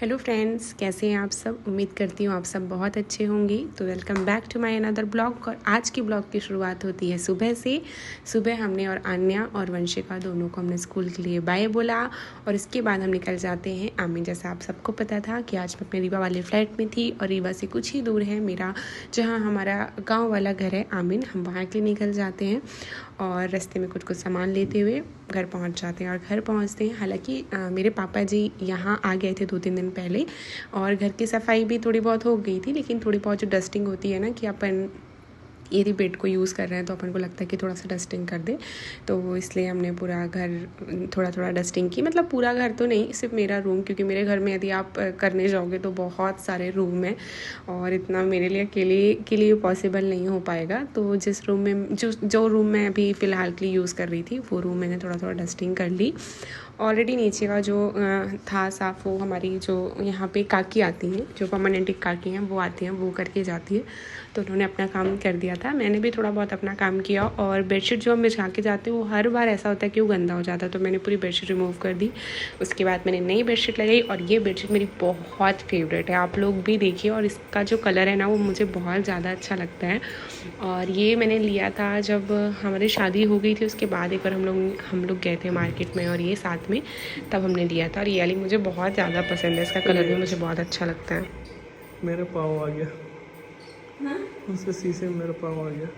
Hello friends, कैसे हैं आप सब। उम्मीद करती हूँ आप सब बहुत अच्छे होंगे। तो welcome back to my another blog. और आज की ब्लॉग की शुरुआत होती है सुबह से। सुबह हमने और आन्या और वंशिका दोनों को हमने स्कूल के लिए बाय बोला और इसके बाद हम निकल जाते हैं आमीन। जैसा आप सबको पता था कि आज मैं अपने रीवा वाले फ्लैट में थी और रीवा से कुछ ही दूर है मेरा जहाँ हमारा गाँव वाला घर है आमीन। हम वहाँ के लिए निकल जाते हैं और रास्ते में कुछ सामान लेते हुए घर पहुंच जाते हैं। और घर पहुंचते हैं, हालांकि मेरे पापा जी यहाँ आ गए थे 2-3 दिन पहले और घर की सफाई भी थोड़ी बहुत हो गई थी, लेकिन थोड़ी बहुत जो डस्टिंग होती है ना कि अपन यदि बेड को यूज़ कर रहे हैं तो अपन को लगता है कि थोड़ा सा डस्टिंग कर दे, तो इसलिए हमने पूरा घर थोड़ा थोड़ा डस्टिंग की। मतलब पूरा घर तो नहीं, सिर्फ मेरा रूम, क्योंकि मेरे घर में यदि आप करने जाओगे तो बहुत सारे रूम हैं और इतना मेरे लिए अकेले के लिए पॉसिबल नहीं हो पाएगा। तो जिस रूम में जो रूम मैं अभी फ़िलहाल के लिए यूज़ कर रही थी वो रूम मैंने थोड़ा थोड़ा डस्टिंग कर ली। ऑलरेडी नीचे का जो था साफ़, वो हमारी जो यहाँ पे काकी आती हैं, जो परमानेंट काकी हैं वो आती हैं, वो करके जाती है, तो उन्होंने अपना काम कर दिया था। मैंने भी थोड़ा बहुत अपना काम किया। और बेडशीट जो हम बिछा के जाते हैं वो हर बार ऐसा होता है कि वो गंदा हो जाता है, तो मैंने पूरी बेडशीट रिमूव कर दी। उसके बाद मैंने नई बेडशीट लगाई और ये बेडशीट मेरी बहुत फेवरेट है, आप लोग भी देखिए। और इसका जो कलर है ना वो मुझे बहुत ज़्यादा अच्छा लगता है। और ये मैंने लिया था जब हमारी शादी हो गई थी, उसके बाद एक बार हम लोग गए थे मार्केट में और ये साथ में तब हमने लिया था। और ये वाली मुझे बहुत ज़्यादा पसंद है, इसका कलर भी मुझे बहुत अच्छा लगता है। मेरा पाँव आ गया। हाँ? उसके शीशे में मेरा पाँव आ गया।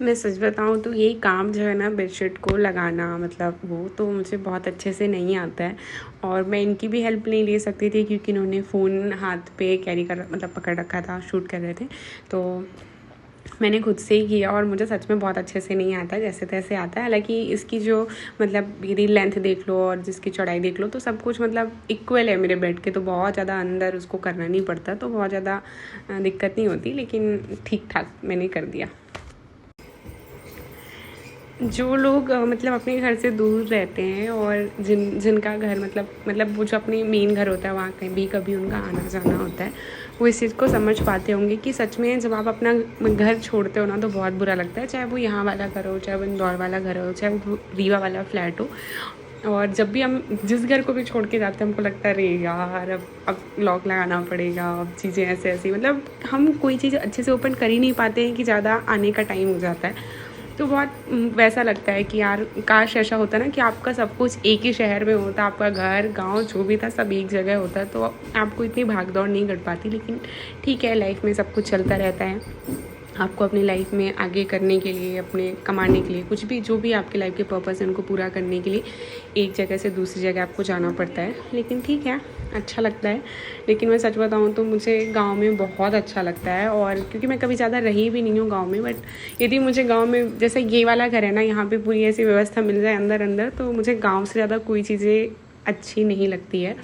मैं सच बताऊँ तो यही काम जो है ना बेडशीट को लगाना, मतलब वो तो मुझे बहुत अच्छे से नहीं आता है। और मैं इनकी भी हेल्प नहीं ले सकती थी क्योंकि इन्होंने फ़ोन हाथ पे कैरी कर मतलब पकड़ रखा था, शूट कर रहे थे, तो मैंने खुद से ही किया और मुझे सच में बहुत अच्छे से नहीं आता, जैसे तैसे आता है। हालांकि इसकी जो मतलब यदि लेंथ देख लो और जिसकी चौड़ाई देख लो तो सब कुछ मतलब इक्वल है मेरे बेड के, तो बहुत ज़्यादा अंदर उसको करना नहीं पड़ता, तो बहुत ज़्यादा दिक्कत नहीं होती, लेकिन ठीक ठाक मैंने कर दिया। जो लोग मतलब अपने घर से दूर रहते हैं और जिनका घर मतलब वो जो अपनी मेन घर होता है वहाँ कहीं भी कभी उनका आना जाना होता है, वो इस चीज़ को समझ पाते होंगे कि सच में जब आप अपना घर छोड़ते हो ना तो बहुत बुरा लगता है। चाहे वो यहाँ वाला घर हो, चाहे वो इंदौर वाला घर हो, चाहे वो रीवा वाला फ्लैट हो। और जब भी हम जिस घर को भी छोड़ के जाते हैं हमको लगता है अरे यार अब लॉक लगाना पड़ेगा, अब चीज़ें ऐसे ऐसी, मतलब हम कोई चीज़ अच्छे से ओपन कर ही नहीं पाते हैं कि ज़्यादा आने का टाइम हो जाता है। तो बहुत वैसा लगता है कि यार काश ऐसा होता ना कि आपका सब कुछ एक ही शहर में होता, आपका घर गांव जो भी था सब एक जगह होता, तो आपको इतनी भाग दौड़ नहीं कर पाती। लेकिन ठीक है, लाइफ में सब कुछ चलता रहता है। आपको अपनी लाइफ में आगे करने के लिए, अपने कमाने के लिए, कुछ भी जो भी आपके लाइफ के पर्पस है उनको पूरा करने के लिए एक जगह से दूसरी जगह आपको जाना पड़ता है। लेकिन ठीक है, अच्छा लगता है। लेकिन मैं सच बताऊँ तो मुझे गांव में बहुत अच्छा लगता है, और क्योंकि मैं कभी ज़्यादा रही भी नहीं हूँ गांव में, बट यदि मुझे गांव में जैसे ये वाला घर है ना, यहाँ पे पूरी ऐसी व्यवस्था मिल जाए अंदर अंदर, तो मुझे गाँव से ज़्यादा कोई चीज़ें अच्छी नहीं लगती है।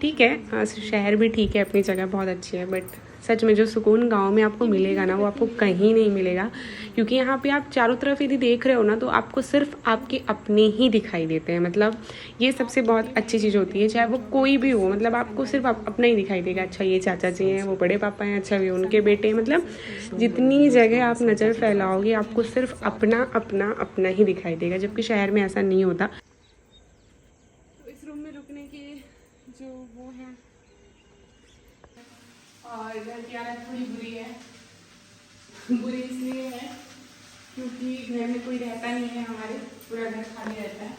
ठीक है, शहर भी ठीक है, अपनी जगह बहुत अच्छी है, बट सच में जो सुकून गांव में आपको मिलेगा ना वो आपको कहीं नहीं मिलेगा। क्योंकि यहाँ पे आप चारों तरफ यदि देख रहे हो ना तो आपको सिर्फ आपके अपने ही दिखाई देते हैं। मतलब ये सबसे बहुत अच्छी चीज़ होती है, चाहे वो कोई भी हो, मतलब आपको सिर्फ अपना ही दिखाई देगा। अच्छा ये चाचा जी हैं, वो बड़े पापा हैं, अच्छा ये उनके बेटे, मतलब जितनी जगह आप नज़र फैलाओगे आपको सिर्फ अपना अपना अपना ही दिखाई देगा, जबकि शहर में ऐसा नहीं होता। तो इस रूम में रुकने की जो वो है, और घर की हालत थोड़ी बुरी है। बुरी इसलिए है क्योंकि घर में कोई रहता नहीं है, हमारे पूरा घर खाली रहता है।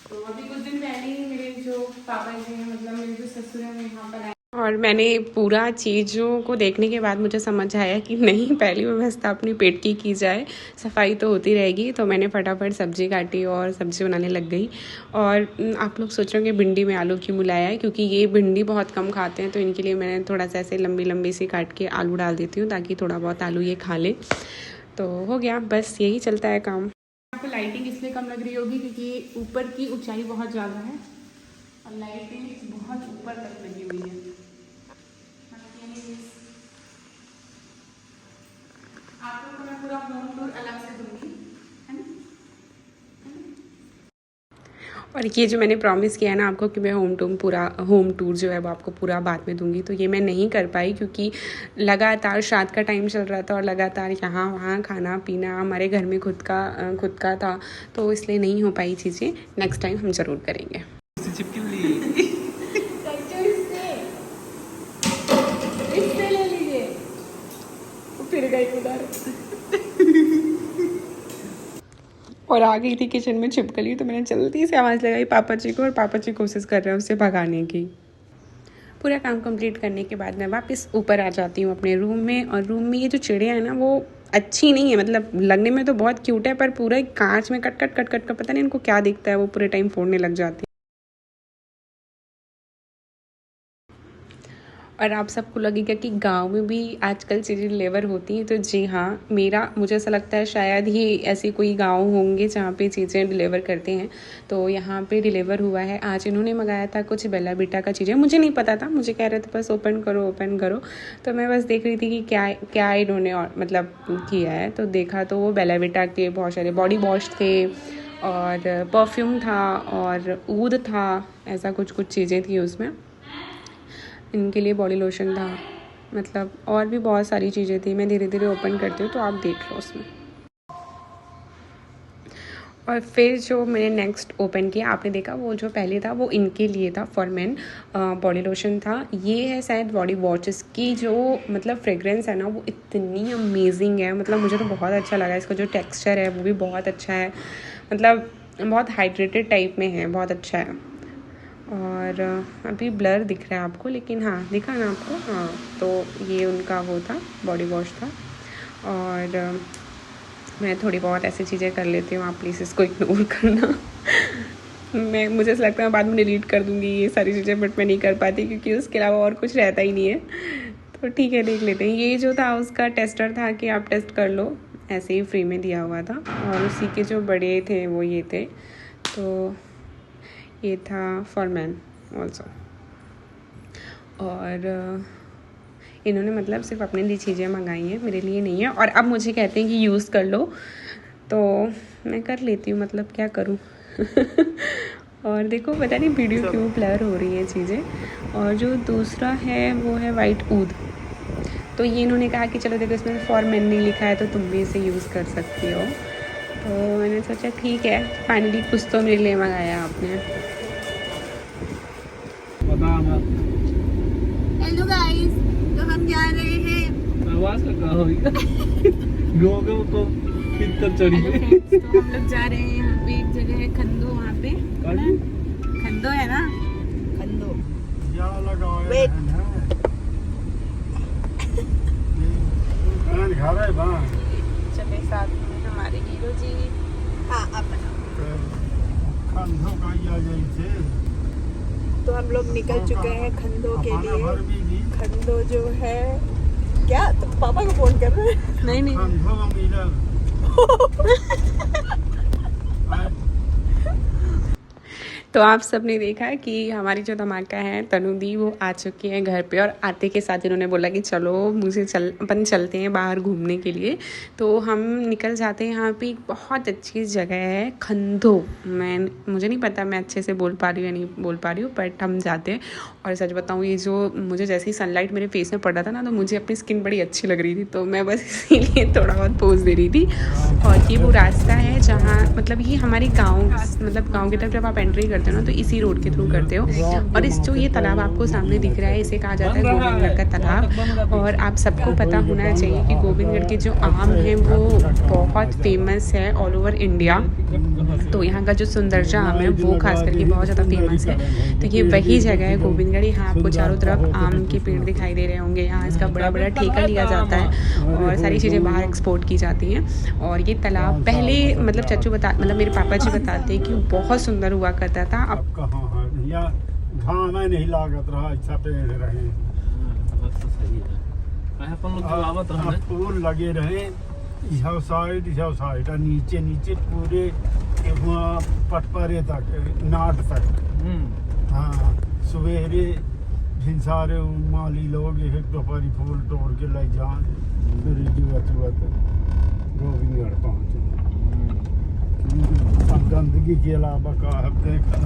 तो अभी कुछ दिन पहले ही मेरे जो पापा जी हैं, मतलब मेरे जो ससुर हैं, वो यहाँ पर आए और मैंने पूरा चीज़ों को देखने के बाद मुझे समझ आया कि नहीं, पहली व्यवस्था अपनी पेट की जाए, सफाई तो होती रहेगी। तो मैंने फटाफट सब्ज़ी काटी और सब्ज़ी बनाने लग गई। और आप लोग सोच रहे होंगे भिंडी में आलू क्यों मिलाया है, क्योंकि ये भिंडी बहुत कम खाते हैं, तो इनके लिए मैंने थोड़ा सा ऐसे लंबी लंबी सी काट के आलू डाल देती हूँ ताकि थोड़ा बहुत आलू ये खा ले। तो हो गया, बस यही चलता है काम। आपको लाइटिंग इसलिए कम लग रही होगी क्योंकि ऊपर की ऊंचाई बहुत ज़्यादा है और लाइटिंग बहुत ऊपर तक लगी हुई है। आप लोग को मैं पूरा होम टूर अलग से दूंगी, है ना। और ये जो मैंने प्रॉमिस किया है ना आपको कि मैं होम टूर जो है वो आपको पूरा बाद में दूंगी, तो ये मैं नहीं कर पाई क्योंकि लगातार शाद का टाइम चल रहा था और लगातार यहाँ वहाँ खाना पीना, हमारे घर में खुद का था, तो इसलिए नहीं हो पाई चीज़ें। नेक्स्ट टाइम हम ज़रूर करेंगे। फिर गई उधर और आ गई थी किचन में छिपकली, तो मैंने जल्दी से आवाज़ लगाई पापा जी को, और पापा जी कोशिश कर रहे हैं उसे भगाने की। पूरा काम कंप्लीट करने के बाद मैं वापस ऊपर आ जाती हूँ अपने रूम में, और रूम में ये जो चिड़िया है ना वो अच्छी नहीं है, मतलब लगने में तो बहुत क्यूट है पर पूरा कांच में कट कट पता नहीं इनको क्या दिखता है, वो पूरे टाइम फोड़ने लग जाती है। और आप सबको लगेगा कि गांव में भी आजकल चीज़ें डिलीवर होती हैं, तो जी हाँ, मुझे ऐसा लगता है शायद ही ऐसे कोई गांव होंगे जहाँ पे चीज़ें डिलीवर करते हैं। तो यहाँ पे डिलीवर हुआ है। आज इन्होंने मंगाया था कुछ बेला बेटा का चीज़ें, मुझे नहीं पता था, मुझे कह रहे थे बस ओपन करो, तो मैं बस देख रही थी कि क्या इन्होंने और मतलब किया है। तो देखा तो वो बेला बेटा के बहुत सारे बॉडी वॉश थे और परफ्यूम था और ऊद था, ऐसा कुछ चीज़ें थी उसमें। इनके लिए बॉडी लोशन था, मतलब और भी बहुत सारी चीज़ें थी। मैं धीरे धीरे ओपन करती हूँ तो आप देख लो उसमें। और फिर जो मैंने नेक्स्ट ओपन किया, आपने देखा वो जो पहले था वो इनके लिए था, फॉर मेन बॉडी लोशन था। ये है शायद बॉडी वॉशेस की जो मतलब फ्रेगरेंस है ना वो इतनी अमेजिंग है, मतलब मुझे तो बहुत अच्छा लगा। इसका जो टेक्सचर है वो भी बहुत अच्छा है, मतलब बहुत हाइड्रेटेड टाइप में है, बहुत अच्छा है। और अभी ब्लर दिख रहा है आपको, लेकिन हाँ दिखा ना आपको, हाँ। तो ये उनका वो था, बॉडी वॉश था। और मैं थोड़ी बहुत ऐसी चीज़ें कर लेती हूँ, आप प्लीज़ इसको इग्नोर करना। मुझे ऐसा लगता है मैं बाद में डिलीट कर दूँगी ये सारी चीज़ें, बट मैं नहीं कर पाती क्योंकि उसके अलावा और कुछ रहता ही नहीं है। तो ठीक है, देख लेते हैं। ये जो था उसका टेस्टर था कि आप टेस्ट कर लो, ऐसे ही फ्री में दिया हुआ था। और उसी के जो बड़े थे वो ये थे, तो ये था फॉर मैन ऑल्सो। और इन्होंने मतलब सिर्फ अपने लिए चीज़ें मंगाई हैं, मेरे लिए नहीं है। और अब मुझे कहते हैं कि यूज़ कर लो, तो मैं कर लेती हूँ, मतलब क्या करूँ। और देखो पता नहीं वीडियो क्यों ब्लर हो रही है चीज़ें। और जो दूसरा है वो है वाइट ऊद, तो ये इन्होंने कहा कि चलो देखो इसमें फॉर मैन नहीं लिखा है तो तुम भी इसे यूज़ कर सकती हो। तो मैंने सोचा ठीक है, फाइनली कुछ तो मेरे लिए मंगाया आपने। हेलो गाइस, तो हम जा रहे हैं आवाज लगा होगा गोगो को पितर चढ़ी तो हम लोग जा रहे हैं, यहाँ पे एक जगह है खंदो, वहाँ पे खंदो है ना, खंदो वेट चले साथ में हमारे हीरो जी। हाँ अब तो हम लोग निकल चुके हैं खंदो के लिए। खंदो जो है क्या, तो पापा को फोन कर रहे हैं? नहीं तो आप सबने देखा कि हमारी जो धमाका है तनु दी वो आ चुकी है घर पे, और आते के साथ इन्होंने बोला कि चलो अपन चलते हैं बाहर घूमने के लिए। तो हम निकल जाते हैं। यहाँ पे एक बहुत अच्छी जगह है खंदो, मुझे नहीं पता मैं अच्छे से बोल पा रही हूँ या नहीं बोल पा रही हूँ, बट हम जाते हैं। और सच बताऊँ, ये जो मुझे जैसे ही सनलाइट मेरे फेस में पड़ रहा था ना, तो मुझे अपनी स्किन बड़ी अच्छी लग रही थी, तो मैं बस इसीलिए थोड़ा बहुत पोज दे रही थी। और ये वो रास्ता है जहाँ मतलब ये हमारे गाँव की तरफ जब आप एंट्री करते हो ना तो इसी रोड के थ्रू करते हो। और इस जो ये तालाब आपको सामने दिख रहा है, इसे कहा जाता है गोविंदगढ़ का तालाब। और आप सबको पता होना चाहिए कि गोविंदगढ़ के जो आम हैं वो बहुत फेमस है ऑल ओवर इंडिया। तो यहाँ का जो सुंदरजा आम है वो खास करके बहुत ज़्यादा फेमस है। तो ये वही जगह है गोविंदगढ़। यहाँ आपको चारों तरफ आम के पेड़ दिखाई दे रहे होंगे। यहाँ इसका बड़ा बड़ा ठेका लिया जाता है और सारी चीज़ें बाहर एक्सपोर्ट की जाती हैं। और ये तालाब पहले मतलब मेरे पापा जी बताते हैं कि बहुत सुंदर हुआ करता था। अब कहाँ है या घाम नहीं लागत रहा, अच्छा पेड़ रहे, बात तो सही है। अपन लोग जो आवत रहे फूल लगे रहे इस साइड नीचे पूरे वहाँ पटपरे तक नाट तक। हाँ, सवेरे सारे माली लोग एक दोपहरी फूल तोड़ के ले जाए, फिर गोविंदगढ़ पहुँचे। अब गंदगी के अलावा का है देखा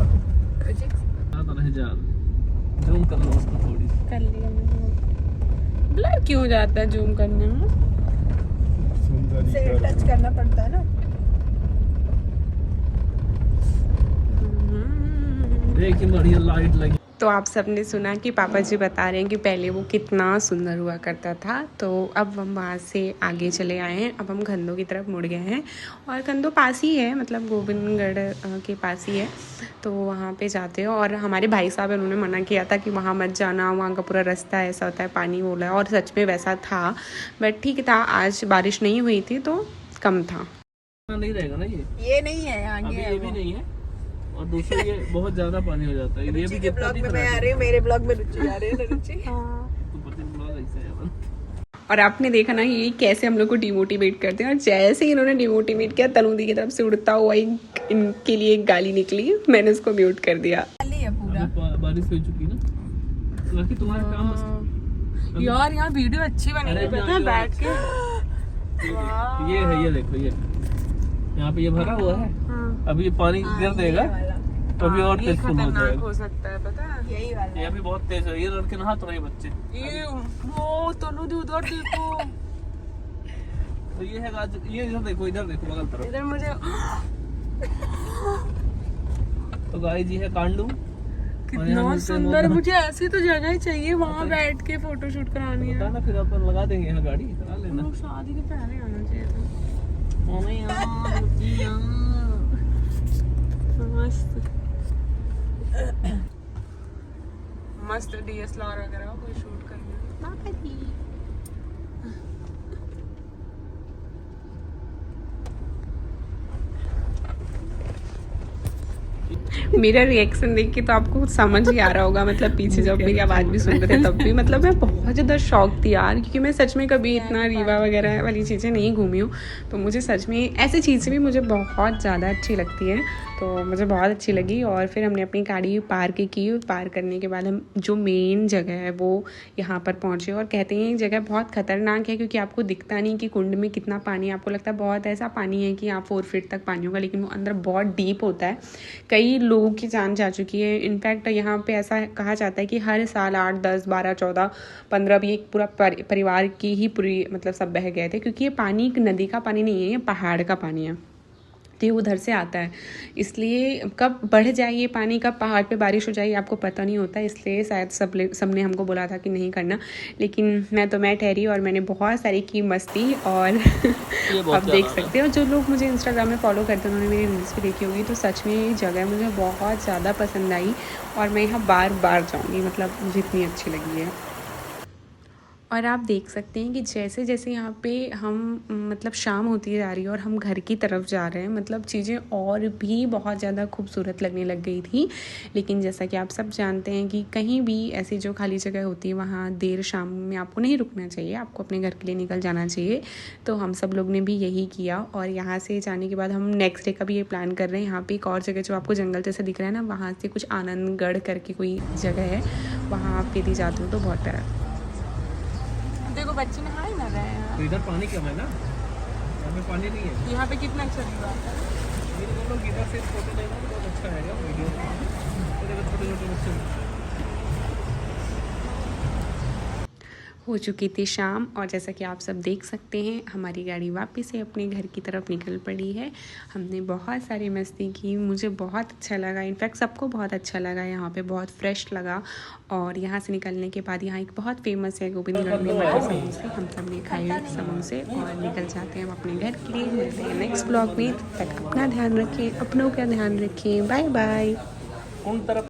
जूम कर लो उसको थोड़ी सी। कर लिया मैंने। ब्लर क्यों हो जाता है जूम करने में? से टच करना पड़ता है ना। देखिए बढ़िया लाइट लगी। तो आप सबने सुना कि पापा जी बता रहे हैं कि पहले वो कितना सुंदर हुआ करता था। तो अब हम वहाँ से आगे चले आए हैं। अब हम खंदो की तरफ मुड़ गए हैं और खंदो पास ही है, मतलब गोविंदगढ़ के पास ही है। तो वहाँ पे जाते हो। और हमारे भाई साहब उन्होंने मना किया था कि वहाँ मत जाना, वहाँ का पूरा रास्ता ऐसा होता है, पानी बोला है। और सच में वैसा था, बट ठीक था, आज बारिश नहीं हुई थी तो कम था। नहीं रहेगा ना ये नहीं है आगे अभी, है ये वो। भी नहीं है। और दूसरा ये बहुत ज्यादा पानी हो जाता है। ये रुचि भी के ब्लॉग में मैं आ रही हूँ, मेरे ब्लॉग में रुचि आ रही है ना रुचि। ब्लॉग ऐसा है। और आपने देखा ना ये कैसे हम लोग को डिमोटिवेट करते हैं। और जैसे ही इन्होंने डिमोटिवेट किया, तनुदी की तरफ से उड़ता हुआ इनके लिए एक गाली निकली, मैंने उसको म्यूट कर दिया। खाली है पूरा। बारिश हो चुकी ना, बाकी तुम्हारा काम बस। यार यहाँ वीडियो अच्छी बनेगी पता है बैठ के। ये है, ये देखो, ये यहाँ पे ये भरा हुआ है। अभी ये पानी गिर देगा तो अभी और तेज फुल हो जाएगा। हो सकता है, पता है। यही वाला ये अभी बहुत तेज है। ये लड़के नहा तो नहीं बच्चे। ये वो तनुदी उधर देखो। तो ये है ये इधर देखो, इधर देखो बगल तरफ। इधर मुझे तो गाइस जी है कांडू। कितना सुंदर, मुझे ऐसी तो जगह ही चाहिए वहाँ बैठ के फोटो शूट करानी है। ना फिर अपन लगा देंगे यहाँ गाड़ी, करा लेना। शादी के पहले आना चाहिए था। मस्त मस्त DSLR वगैरह कोई शूट करना। मेरा रिएक्शन देख के तो आपको समझ ही आ रहा होगा, मतलब पीछे जब मेरी आवाज़ भी सुन रहे थे तब भी, मतलब मैं बहुत ज़्यादा शौक थी यार, क्योंकि मैं सच में कभी इतना रीवा वगैरह वाली चीज़ें नहीं घूमी हूँ। तो मुझे सच में ऐसी चीज़ें भी मुझे बहुत ज़्यादा अच्छी लगती हैं, तो मुझे बहुत अच्छी लगी। और फिर हमने अपनी गाड़ी पार्क की। पार्क करने के बाद हम जो मेन जगह है वो यहाँ पर पहुँचे। और कहते हैं ये जगह बहुत ख़तरनाक है, क्योंकि आपको दिखता नहीं कि कुंड में कितना पानी है। आपको लगता है बहुत ऐसा पानी है कि यहाँ 4 फीट तक पानी होगा, लेकिन वो अंदर बहुत डीप होता है। कई लोगों की जान जा चुकी है। इनफैक्ट यहाँ पे ऐसा कहा जाता है कि हर साल 8, 10, 12, 14, 15 भी एक पूरा परिवार की ही पूरी मतलब सब बह गए थे, क्योंकि ये पानी एक नदी का पानी नहीं है, ये पहाड़ का पानी है। तो ये उधर से आता है, इसलिए कब बढ़ जाए ये पानी, कब पहाड़ पे बारिश हो जाए आपको पता नहीं होता। इसलिए शायद सबने हमको बोला था कि नहीं करना, लेकिन मैं ठहरी और मैंने बहुत सारी की मस्ती। और अब देख सकते हो जो लोग मुझे इंस्टाग्राम में फॉलो करते हैं उन्होंने मेरी रील्स भी देखी होगी। तो सच में ये जगह मुझे बहुत ज़्यादा पसंद आई और मैं यहाँ बार बार जाऊँगी, मतलब मुझे इतनी अच्छी लगी है। और आप देख सकते हैं कि जैसे जैसे यहाँ पे हम मतलब शाम होती जा रही है और हम घर की तरफ जा रहे हैं, मतलब चीज़ें और भी बहुत ज़्यादा खूबसूरत लगने लग गई थी। लेकिन जैसा कि आप सब जानते हैं कि कहीं भी ऐसी जो खाली जगह होती है वहाँ देर शाम में आपको नहीं रुकना चाहिए, आपको अपने घर के लिए निकल जाना चाहिए। तो हम सब लोग ने भी यही किया। और यहाँ से जाने के बाद हम नेक्स्ट डे का भी ये प्लान कर रहे हैं। यहाँ पर एक और जगह जो आपको जंगल जैसा दिख रहा है ना, वहाँ से कुछ आनंदगढ़ करके कोई जगह है, वहाँ आप यदि जाते हो तो बहुत प्यारा। देखो बच्चे नहा ही ना रहे हैं। तो इधर पानी कम है ना, यहाँ पे पानी नहीं है। यहाँ पे कितना अच्छा व्यू आता है। ये लोग इधर से फोटो लेना तो बहुत अच्छा आएगा वीडियो। छोटे बच्चे हो चुकी थी शाम और जैसा कि आप सब देख सकते हैं हमारी गाड़ी वापस से अपने घर की तरफ निकल पड़ी है। हमने बहुत सारी मस्ती की, मुझे बहुत अच्छा लगा, इनफैक्ट सबको बहुत अच्छा लगा। यहाँ पे बहुत फ्रेश लगा। और यहाँ से निकलने के बाद यहाँ एक बहुत फेमस है गोविंदगढ़ में मटर समोसे, हम सब ने खाए समोसे और निकल जाते हैं हम अपने घर के लिए। मिलते हैं नेक्स्ट ब्लॉग में, तब तक अपना ध्यान रखें, अपनों का ध्यान रखें। Bye bye.